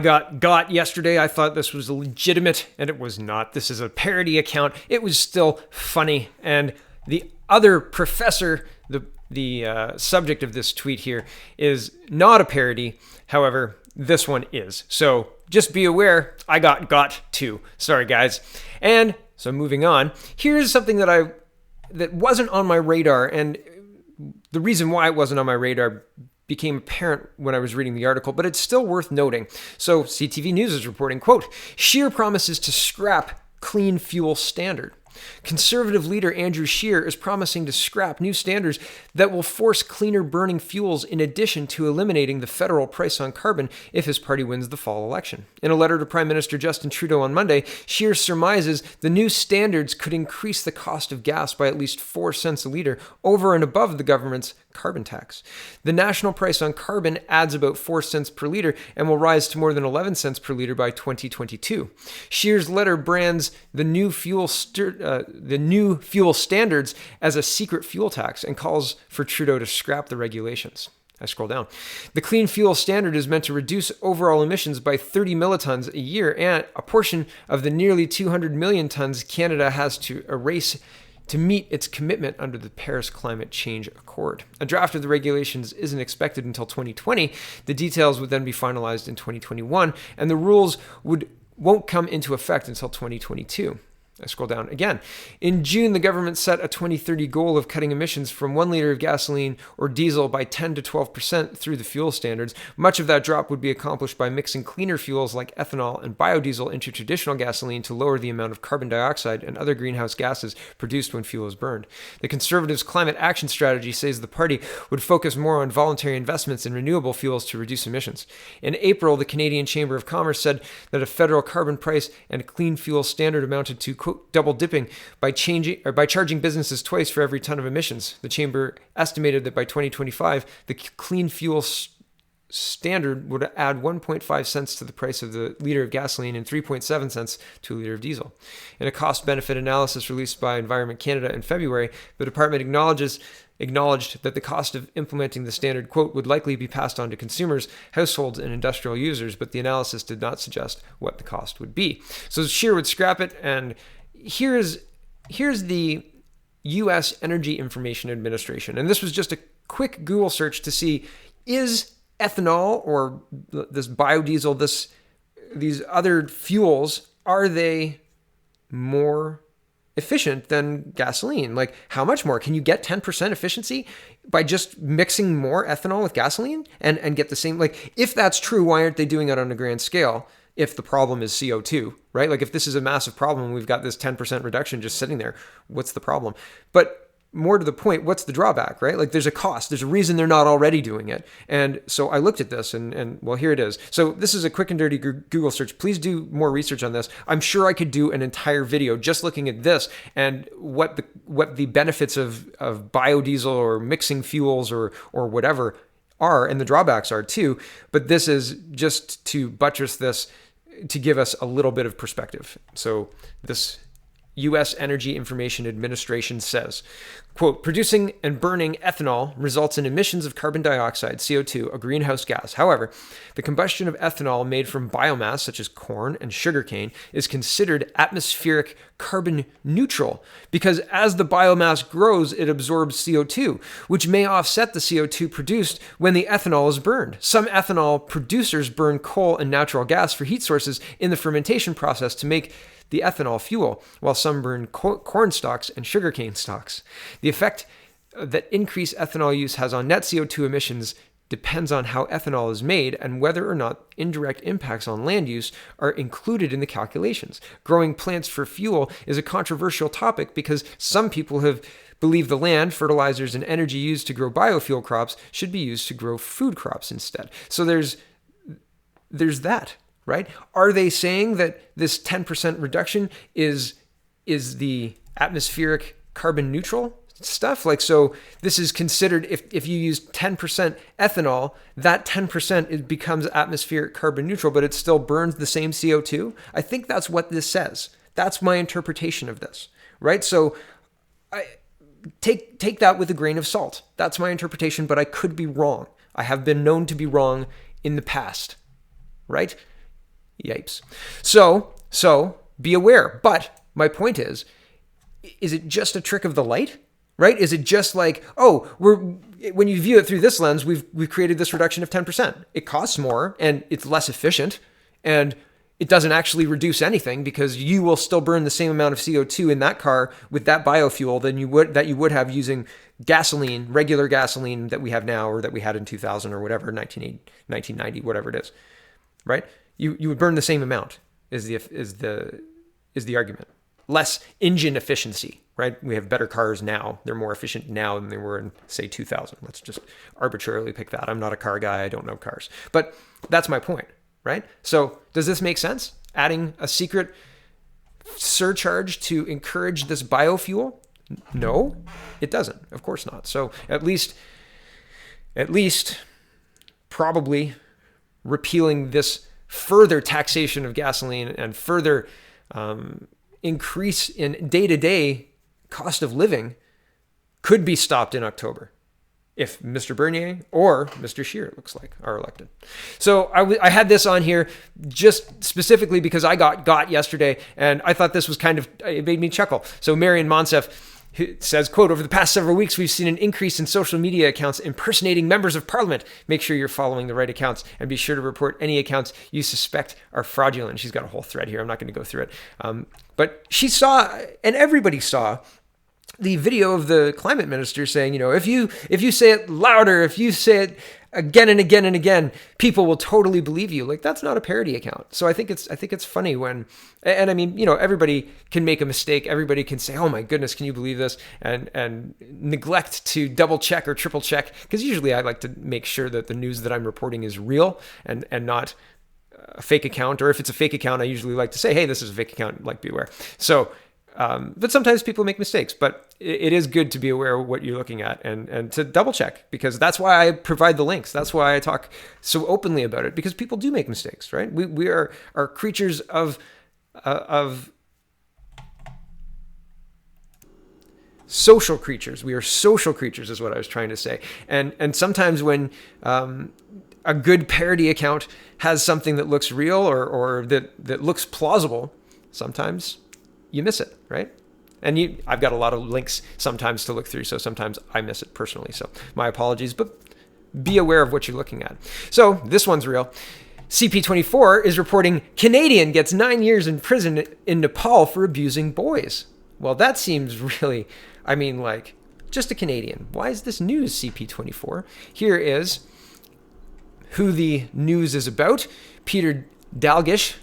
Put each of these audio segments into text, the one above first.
got yesterday. I thought this was legitimate, and it was not. This is a parody account. It was still funny. And the other professor, the subject of this tweet here, is not a parody. However, this one is. So just be aware, I got too. Sorry, guys. And so moving on, here's something that wasn't on my radar, and the reason why it wasn't on my radar became apparent when I was reading the article, but it's still worth noting. So CTV News is reporting, quote, Scheer promises to scrap clean fuel standard. Conservative leader Andrew Scheer is promising to scrap new standards that will force cleaner burning fuels in addition to eliminating the federal price on carbon if his party wins the fall election. In a letter to Prime Minister Justin Trudeau on Monday, Scheer surmises the new standards could increase the cost of gas by at least 4 cents a litre over and above the government's carbon tax. The national price on carbon adds about 4 cents per litre and will rise to more than 11 cents per litre by 2022. Scheer's letter brands the new fuel standards as a secret fuel tax and calls for Trudeau to scrap the regulations. I scroll down. The clean fuel standard is meant to reduce overall emissions by 30 millitons a year, and a portion of the nearly 200 million tons Canada has to erase to meet its commitment under the Paris Climate Change Accord. A draft of the regulations isn't expected until 2020. The details would then be finalized in 2021, and the rules won't come into effect until 2022. I scroll down again. In June, the government set a 2030 goal of cutting emissions from 1 liter of gasoline or diesel by 10 to 12% through the fuel standards. Much of that drop would be accomplished by mixing cleaner fuels like ethanol and biodiesel into traditional gasoline to lower the amount of carbon dioxide and other greenhouse gases produced when fuel is burned. The Conservatives' climate action strategy says the party would focus more on voluntary investments in renewable fuels to reduce emissions. In April, the Canadian Chamber of Commerce said that a federal carbon price and a clean fuel standard amounted to, quote, double dipping by charging businesses twice for every ton of emissions. The chamber estimated that by 2025, the clean fuel standard would add 1.5 cents to the price of the liter of gasoline and 3.7 cents to a liter of diesel. In a cost-benefit analysis released by Environment Canada in February, the department acknowledged that the cost of implementing the standard, quote, would likely be passed on to consumers, households, and industrial users, but the analysis did not suggest what the cost would be. So Scheer would scrap it, and here's the U.S. Energy Information Administration. And this was just a quick Google search to see, is ethanol or this biodiesel, these other fuels, are they more efficient than gasoline? Like, how much more? Can you get 10% efficiency by just mixing more ethanol with gasoline and get the same? Like, if that's true, why aren't they doing it on a grand scale? If the problem is CO2, right? Like, if this is a massive problem, we've got this 10% reduction just sitting there, what's the problem? But more to the point, what's the drawback, right? Like, there's a cost. There's a reason they're not already doing it. And so I looked at this and well, here it is. So this is a quick and dirty Google search. Please do more research on this. I'm sure I could do an entire video just looking at this and what the benefits of biodiesel or mixing fuels or whatever are, and the drawbacks are too. But this is just to buttress this, to give us a little bit of perspective. So this U.S. Energy Information Administration says, quote, producing and burning ethanol results in emissions of carbon dioxide, CO2, a greenhouse gas. However, the combustion of ethanol made from biomass, such as corn and sugarcane, is considered atmospheric carbon neutral because as the biomass grows, it absorbs CO2, which may offset the CO2 produced when the ethanol is burned. Some ethanol producers burn coal and natural gas for heat sources in the fermentation process to make the ethanol fuel, while some burn corn stalks and sugarcane stalks. The effect that increased ethanol use has on net CO2 emissions depends on how ethanol is made and whether or not indirect impacts on land use are included in the calculations. Growing plants for fuel is a controversial topic because some people have believed the land, fertilizers, and energy used to grow biofuel crops should be used to grow food crops instead. So there's that. Right? Are they saying that this 10% reduction is the atmospheric carbon neutral stuff? Like, so this is considered, if you use 10% ethanol, that 10% becomes atmospheric carbon neutral, but it still burns the same CO2? I think that's what this says. That's my interpretation of this, right? So I take that with a grain of salt. That's my interpretation, but I could be wrong. I have been known to be wrong in the past, right? Yipes. So be aware. But my point is it just a trick of the light? Right? Is it just like, oh, when you view it through this lens, we've created this reduction of 10%. It costs more and it's less efficient, and it doesn't actually reduce anything because you will still burn the same amount of CO2 in that car with that biofuel than you would have using gasoline, regular gasoline that we have now or that we had in 2000 or whatever, 1990, whatever it is. Right? You would burn the same amount is the argument. Less engine efficiency, right? We have better cars now. They're more efficient now than they were in, say, 2000. Let's just arbitrarily pick that. I'm not a car guy. I don't know cars. But that's my point, right? So does this make sense? Adding a secret surcharge to encourage this biofuel? No, it doesn't. Of course not. So at least probably repealing this further taxation of gasoline and further increase in day-to-day cost of living could be stopped in October if Mr. Bernier or Mr. Scheer, it looks like, are elected. So I had this on here just specifically because I got yesterday, and I thought this was it made me chuckle. So Marion Monsef says, quote, over the past several weeks, we've seen an increase in social media accounts impersonating members of parliament. Make sure you're following the right accounts and be sure to report any accounts you suspect are fraudulent. She's got a whole thread here. I'm not going to go through it. But she saw, and everybody saw, the video of the climate minister saying, if you say it louder, if you say it again and again and again, people will totally believe you. Like, that's not a parody account. So I think it's funny when, and I mean, everybody can make a mistake. Everybody can say, oh my goodness, can you believe this? And neglect to double check or triple check. Because usually I like to make sure that the news that I'm reporting is real and not a fake account. Or if it's a fake account, I usually like to say, hey, this is a fake account, like, beware. So, but sometimes people make mistakes, but it is good to be aware of what you're looking at and to double check, because that's why I provide the links. That's why I talk so openly about it, because people do make mistakes, right? We are creatures of social creatures. We are social creatures is what I was trying to say. And sometimes when a good parody account has something that looks real or that looks plausible, sometimes you miss it, right? And I've got a lot of links sometimes to look through, so sometimes I miss it personally. So my apologies, but be aware of what you're looking at. So this one's real. CP24 is reporting Canadian gets 9 years in prison in Nepal for abusing boys. Well, that seems really, just a Canadian. Why is this news, CP24? Here is who the news is about. Peter Dalgish?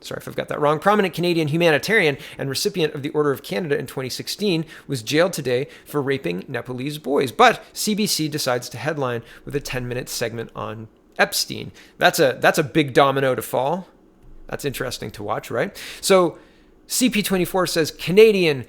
Sorry if I've got that wrong. Prominent Canadian humanitarian and recipient of the Order of Canada in 2016 was jailed today for raping Nepalese boys. But CBC decides to headline with a 10-minute segment on Epstein. That's a big domino to fall. That's interesting to watch, right? So CP24 says Canadian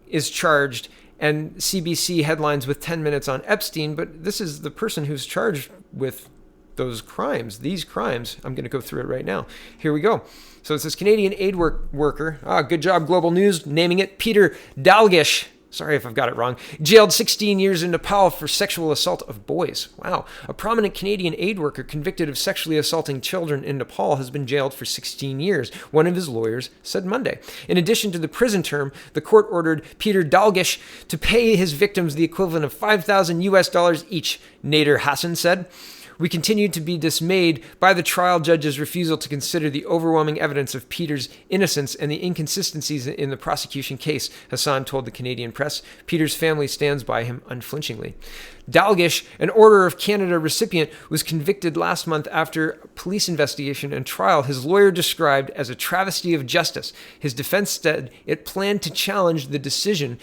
is charged, and CBC headlines with 10 minutes on Epstein, but this is the person who's charged with these crimes. I'm going to go through it right now. Here we go. So it says Canadian aid worker, good job, Global News, naming it, Peter Dalgish, sorry if I've got it wrong, jailed 16 years in Nepal for sexual assault of boys. Wow. A prominent Canadian aid worker convicted of sexually assaulting children in Nepal has been jailed for 16 years, one of his lawyers said Monday. In addition to the prison term, the court ordered Peter Dalgish to pay his victims the equivalent of $5,000 each, Nader Hassan said. We continue to be dismayed by the trial judge's refusal to consider the overwhelming evidence of Peter's innocence and the inconsistencies in the prosecution case, Hassan told the Canadian press. Peter's family stands by him unflinchingly. Dalgish, an Order of Canada recipient, was convicted last month after a police investigation and trial his lawyer described as a travesty of justice. His defense said it planned to challenge the decision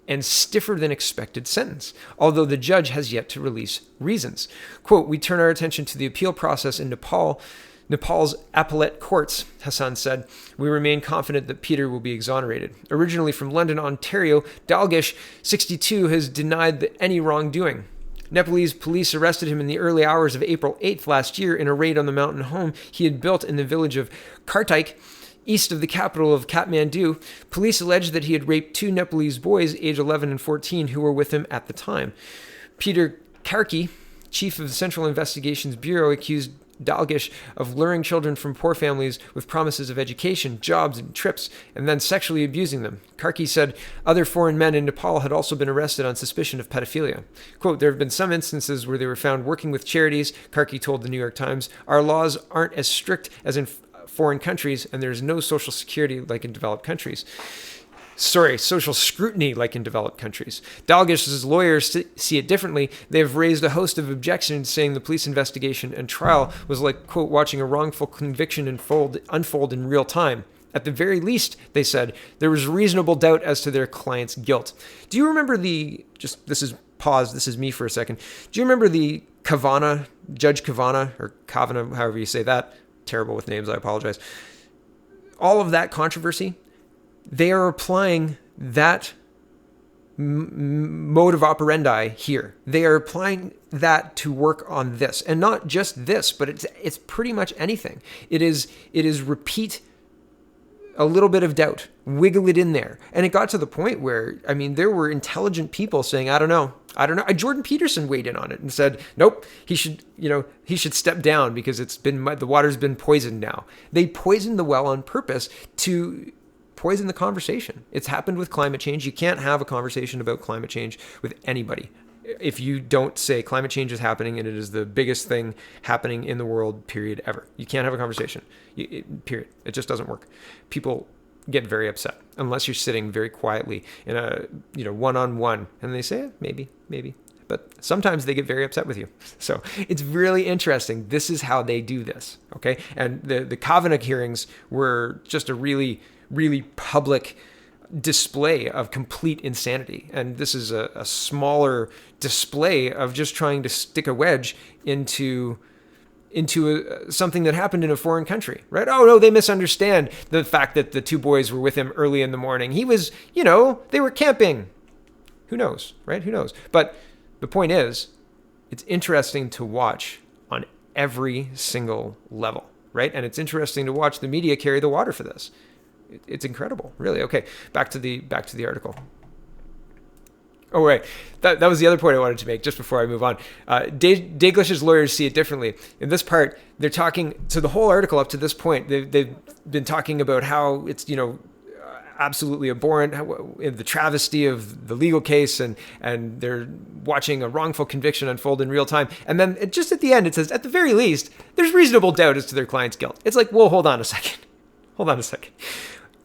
and stiffer than expected sentence, although the judge has yet to release reasons. Quote, we turn our attention to the appeal process in Nepal's appellate courts, Hassan said. We remain confident that Peter will be exonerated. Originally from London, Ontario, Dalgish, 62, has denied any wrongdoing. Nepalese police arrested him in the early hours of April 8th last year in a raid on the mountain home he had built in the village of Kartik, east of the capital of Kathmandu. Police alleged that he had raped two Nepalese boys, age 11 and 14, who were with him at the time. Peter Karki, chief of the Central Investigations Bureau, accused Dalgish of luring children from poor families with promises of education, jobs, and trips, and then sexually abusing them. Karki said other foreign men in Nepal had also been arrested on suspicion of pedophilia. Quote, there have been some instances where they were found working with charities, Karki told the New York Times. Our laws aren't as strict as in foreign countries, and there's no social security like in developed countries. Social scrutiny like in developed countries. Dalgish's lawyers see it differently. They have raised a host of objections, saying the police investigation and trial was like, quote, watching a wrongful conviction unfold in real time. At the very least, they said, there was reasonable doubt as to their client's guilt. Do you remember this is me for a second. Do you remember the Judge Kavanaugh, or Kavanaugh, however you say that? Terrible with names, I apologize. All of that controversy, they are applying that mode of operandi here. They are applying that to work on this, and not just this, but it's pretty much anything. It is repeat a little bit of doubt, wiggle it in there, and it got to the point where there were intelligent people saying, I don't know. Jordan Peterson weighed in on it and said, nope, he should step down because the water's been poisoned now. They poisoned the well on purpose to poison the conversation. It's happened with climate change. You can't have a conversation about climate change with anybody if you don't say climate change is happening and it is the biggest thing happening in the world, period, ever. You can't have a conversation, period. It just doesn't work. People get very upset unless you're sitting very quietly in a one-on-one and they say, maybe. But sometimes they get very upset with you. So it's really interesting. This is how they do this, okay? And the Kavanaugh hearings were just a really, really public display of complete insanity. And this is a smaller display of just trying to stick a wedge into something that happened in a foreign country, right? Oh, no, they misunderstand the fact that the two boys were with him early in the morning. He was, they were camping. Who knows, right? Who knows? But the point is, it's interesting to watch on every single level, right? And it's interesting to watch the media carry the water for this. It's incredible, really. Okay, back to the article. Oh, right. That was the other point I wanted to make just before I move on. Dalgish's lawyers see it differently. In this part, they're talking, so the whole article up to this point, they've been talking about how it's, absolutely abhorrent, the travesty of the legal case, and they're watching a wrongful conviction unfold in real time. And then just at the end, it says, at the very least, there's reasonable doubt as to their client's guilt. It's like, well, hold on a second.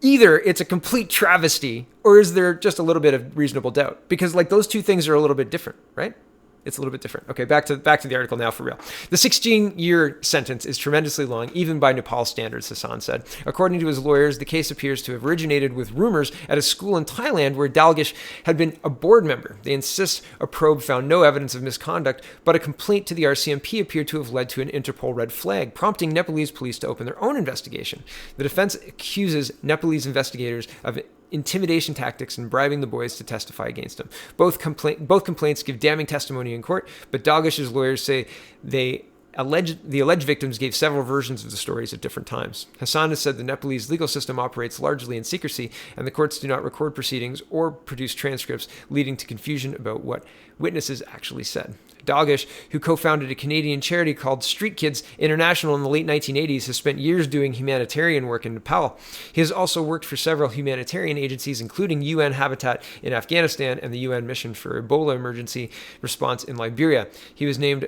Either it's a complete travesty, or is there just a little bit of reasonable doubt? Because those two things are a little bit different, right? It's a little bit different. Okay, back to the article now for real. The 16-year sentence is tremendously long, even by Nepal standards, Hassan said. According to his lawyers, the case appears to have originated with rumors at a school in Thailand where Dalgish had been a board member. They insist a probe found no evidence of misconduct, but a complaint to the RCMP appeared to have led to an Interpol red flag, prompting Nepalese police to open their own investigation. The defense accuses Nepalese investigators of intimidation tactics and bribing the boys to testify against him. Both complaints give damning testimony in court, but Dalgish's lawyers say the alleged victims gave several versions of the stories at different times. Hassan has said the Nepalese legal system operates largely in secrecy, and the courts do not record proceedings or produce transcripts, leading to confusion about what witnesses actually said. Dalgish, who co-founded a Canadian charity called Street Kids International in the late 1980s, has spent years doing humanitarian work in Nepal. He has also worked for several humanitarian agencies, including UN Habitat in Afghanistan and the UN Mission for Ebola Emergency Response in Liberia. He was named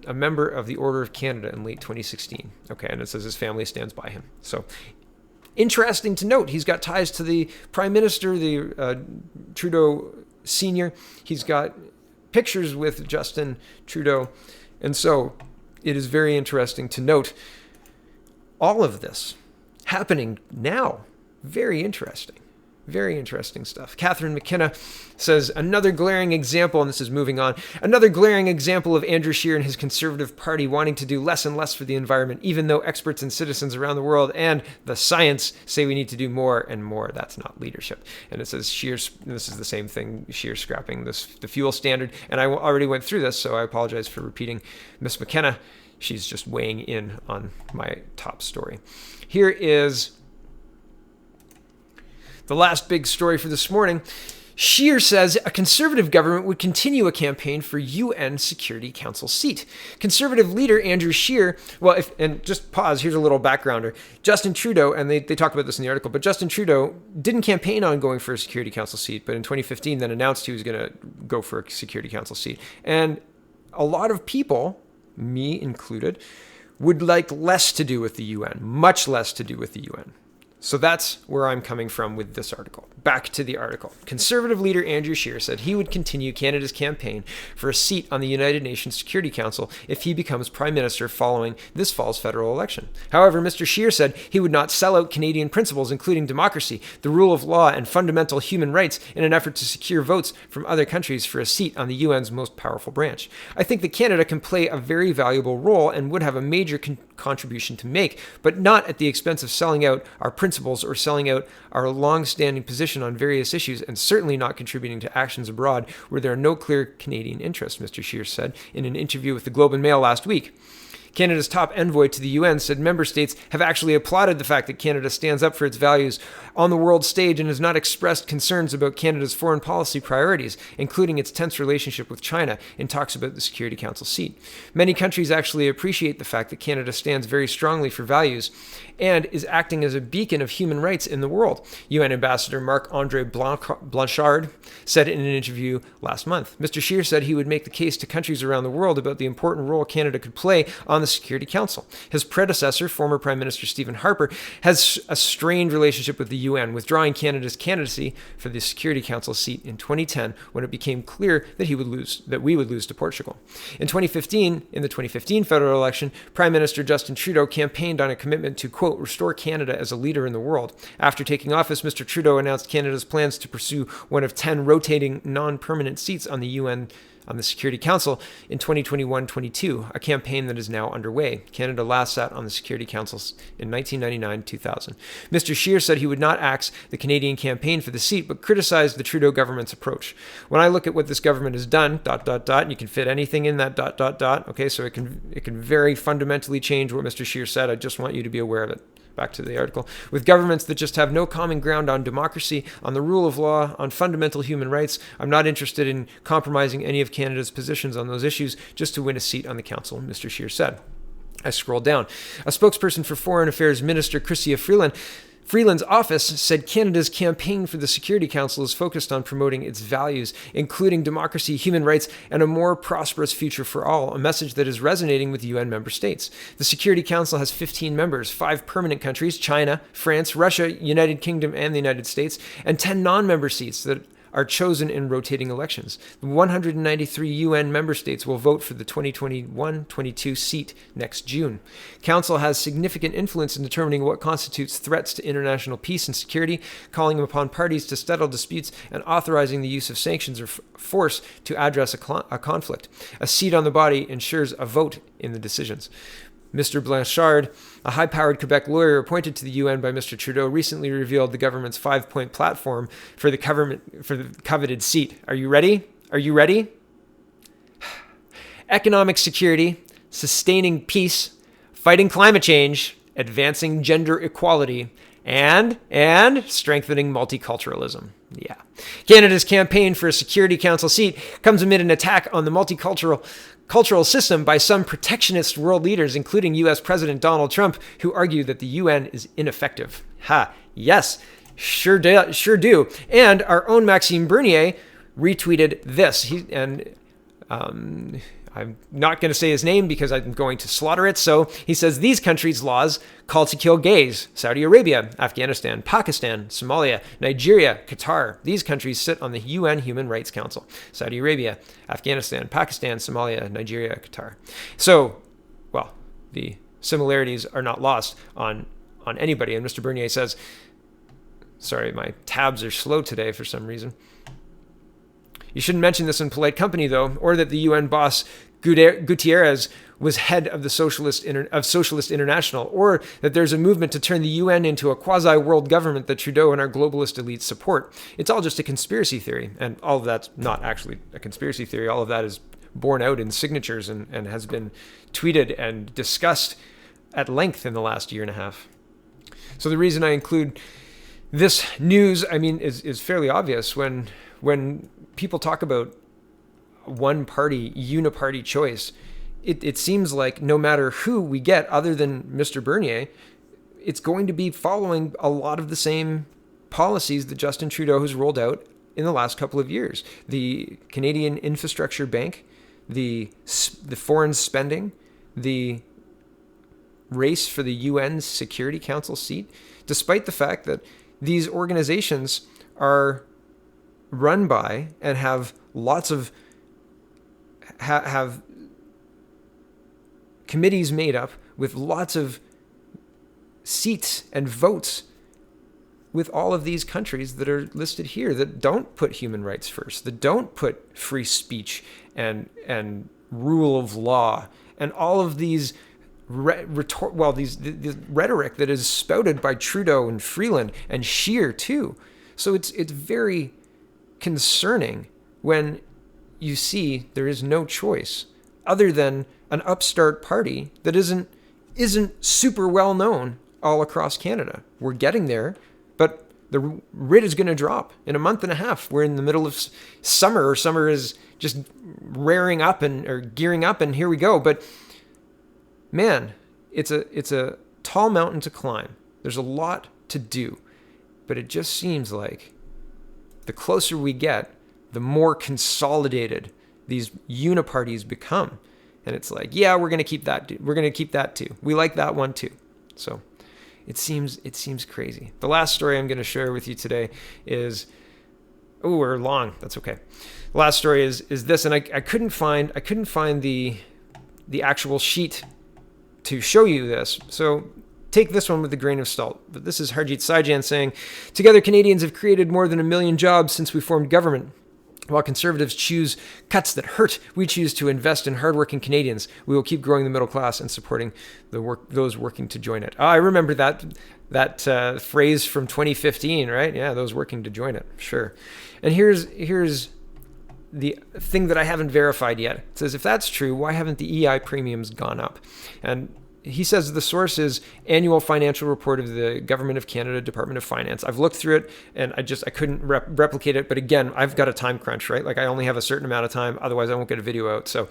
a member of the Order of Canada in late 2016. Okay, and it says his family stands by him. So, interesting to note, he's got ties to the Prime Minister, the Trudeau Sr. He's got pictures with Justin Trudeau. And so it is very interesting to note all of this happening now. Very interesting. Very interesting stuff. Catherine McKenna says, another glaring example, and this is moving on, another glaring example of Andrew Scheer and his Conservative Party wanting to do less and less for the environment, even though experts and citizens around the world and the science say we need to do more and more. That's not leadership. And it says Scheer, this is the same thing, Scheer scrapping the fuel standard. And I already went through this, so I apologize for repeating Miss McKenna. She's just weighing in on my top story. Here is the last big story for this morning. Scheer says a conservative government would continue a campaign for UN Security Council seat. Conservative leader Andrew Scheer, and just pause, here's a little backgrounder. Justin Trudeau, and they talk about this in the article, but Justin Trudeau didn't campaign on going for a Security Council seat, but in 2015 then announced he was going to go for a Security Council seat. And a lot of people, me included, would like less to do with the UN, much less to do with the UN. So that's where I'm coming from with this article. Back to the article. Conservative leader Andrew Scheer said he would continue Canada's campaign for a seat on the United Nations Security Council if he becomes Prime Minister following this fall's federal election. However, Mr. Scheer said he would not sell out Canadian principles, including democracy, the rule of law, and fundamental human rights in an effort to secure votes from other countries for a seat on the UN's most powerful branch. I think that Canada can play a very valuable role and would have a major contribution to make, but not at the expense of selling out our principles or selling out our long-standing position on various issues, and certainly not contributing to actions abroad where there are no clear Canadian interests, Mr. Scheer said in an interview with the Globe and Mail last week. Canada's top envoy to the UN said member states have actually applauded the fact that Canada stands up for its values on the world stage and has not expressed concerns about Canada's foreign policy priorities, including its tense relationship with China, in talks about the Security Council seat. Many countries actually appreciate the fact that Canada stands very strongly for values and is acting as a beacon of human rights in the world, UN Ambassador Marc-André Blanchard said in an interview last month. Mr. Scheer said he would make the case to countries around the world about the important role Canada could play on the Security Council. His predecessor, former Prime Minister Stephen Harper, has a strained relationship with the UN, withdrawing Canada's candidacy for the Security Council seat in 2010 when it became clear that we would lose to Portugal. In the 2015 federal election, Prime Minister Justin Trudeau campaigned on a commitment to, quote, restore Canada as a leader in the world. After taking office, Mr. Trudeau announced Canada's plans to pursue one of 10 rotating non-permanent seats on the UN on the Security Council in 2021-22, a campaign that is now underway. Canada last sat on the Security Council in 1999-2000. Mr. Scheer said he would not axe the Canadian campaign for the seat, but criticized the Trudeau government's approach. When I look at what this government has done, ... and you can fit anything in that ... okay, so it can very fundamentally change what Mr. Scheer said. I just want you to be aware of it. Back to the article. With governments that just have no common ground on democracy, on the rule of law, on fundamental human rights, I'm not interested in compromising any of Canada's positions on those issues just to win a seat on the council, Mr. Scheer said. I scroll down. A spokesperson for Foreign Affairs Minister Chrystia Freeland's office said Canada's campaign for the Security Council is focused on promoting its values, including democracy, human rights, and a more prosperous future for all, a message that is resonating with UN member states. The Security Council has 15 members, 5 permanent countries, China, France, Russia, United Kingdom, and the United States, and 10 non-member seats that are chosen in rotating elections. The 193 UN member states will vote for the 2021-22 seat next June. Council has significant influence in determining what constitutes threats to international peace and security, calling upon parties to settle disputes and authorizing the use of sanctions or force to address a conflict. A seat on the body ensures a vote in the decisions. Mr. Blanchard, a high-powered Quebec lawyer appointed to the UN by Mr. Trudeau, recently revealed the government's 5-point platform for the coveted seat. Are you ready? Are you ready? Economic security, sustaining peace, fighting climate change, advancing gender equality, and strengthening multiculturalism. Yeah. Canada's campaign for a Security Council seat comes amid an attack on the multicultural system by some protectionist world leaders, including U.S. President Donald Trump, who argue that the UN is ineffective. Yes, sure do. And our own Maxime Bernier retweeted this. I'm not going to say his name because I'm going to slaughter it. So he says these countries' laws call to kill gays. Saudi Arabia, Afghanistan, Pakistan, Somalia, Nigeria, Qatar. These countries sit on the UN Human Rights Council. Saudi Arabia, Afghanistan, Pakistan, Somalia, Nigeria, Qatar. So, well, the similarities are not lost on anybody. And Mr. Bernier says, sorry, my tabs are slow today for some reason. You shouldn't mention this in polite company, though, or that the UN boss Gutierrez was head of the Socialist International, or that there's a movement to turn the UN into a quasi-world government that Trudeau and our globalist elites support. It's all just a conspiracy theory, and all of that's not actually a conspiracy theory. All of that is borne out in signatures and has been tweeted and discussed at length in the last year and a half. So the reason I include this news, is fairly obvious. When when people talk about one party, uniparty choice, it seems like no matter who we get other than Mr. Bernier, it's going to be following a lot of the same policies that Justin Trudeau has rolled out in the last couple of years. The Canadian Infrastructure Bank, the foreign spending, the race for the UN Security Council seat, despite the fact that these organizations are run by and have lots of have committees made up with lots of seats and votes with all of these countries that are listed here that don't put human rights first, that don't put free speech and rule of law and all of these the rhetoric that is spouted by Trudeau and Freeland and Scheer too. So it's very concerning when you see there is no choice other than an upstart party that isn't super well known all across Canada. We're getting there, but the writ is going to drop in a month and a half. We're in the middle of summer, or summer is just rearing up or gearing up, and here we go. But man, it's a tall mountain to climb. There's a lot to do, but it just seems like the closer we get, the more consolidated these uniparties become. And it's like, yeah, we're going to keep that. We're going to keep that too. We like that one too. So it seems crazy. The last story I'm going to share with you today is, oh, we're long. That's okay. The last story is this, and I couldn't find the actual sheet to show you this. So take this one with a grain of salt. But this is Harjit Sajjan saying, together Canadians have created more than 1 million jobs since we formed government. While Conservatives choose cuts that hurt, we choose to invest in hardworking Canadians. We will keep growing the middle class and supporting those working to join it. Oh, I remember that phrase from 2015, right? Yeah, those working to join it. Sure. And here's the thing that I haven't verified yet. It says, if that's true, why haven't the EI premiums gone up? And he says the source is annual financial report of the Government of Canada Department of Finance. I've looked through it and I couldn't replicate it. But again, I've got a time crunch, right? Like I only have a certain amount of time. Otherwise I won't get a video out. So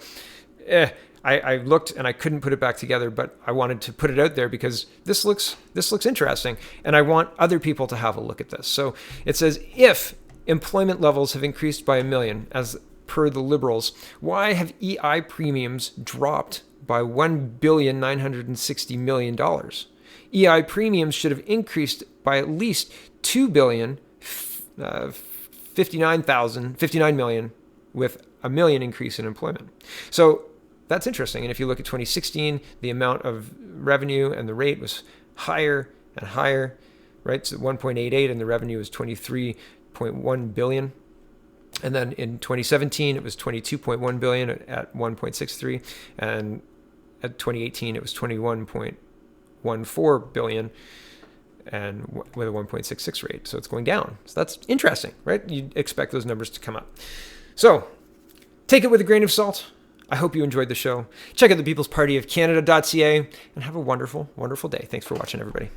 I looked and I couldn't put it back together, but I wanted to put it out there because this looks interesting. And I want other people to have a look at this. So it says, if employment levels have increased by 1 million, as per the Liberals, why have EI premiums dropped by $1,960 million? EI premiums should have increased by at least $2,059 million with $1 million increase in employment. So that's interesting. And if you look at 2016, the amount of revenue and the rate was higher and higher, right? So 1.88 and the revenue was 23.1 billion. And then in 2017, it was 22.1 billion at 1.63, and at 2018, it was 21.14 billion, and with a 1.66 rate. So it's going down. So that's interesting, right? You'd expect those numbers to come up. So take it with a grain of salt. I hope you enjoyed the show. Check out the People's Party of Canada.ca and have a wonderful, wonderful day. Thanks for watching, everybody.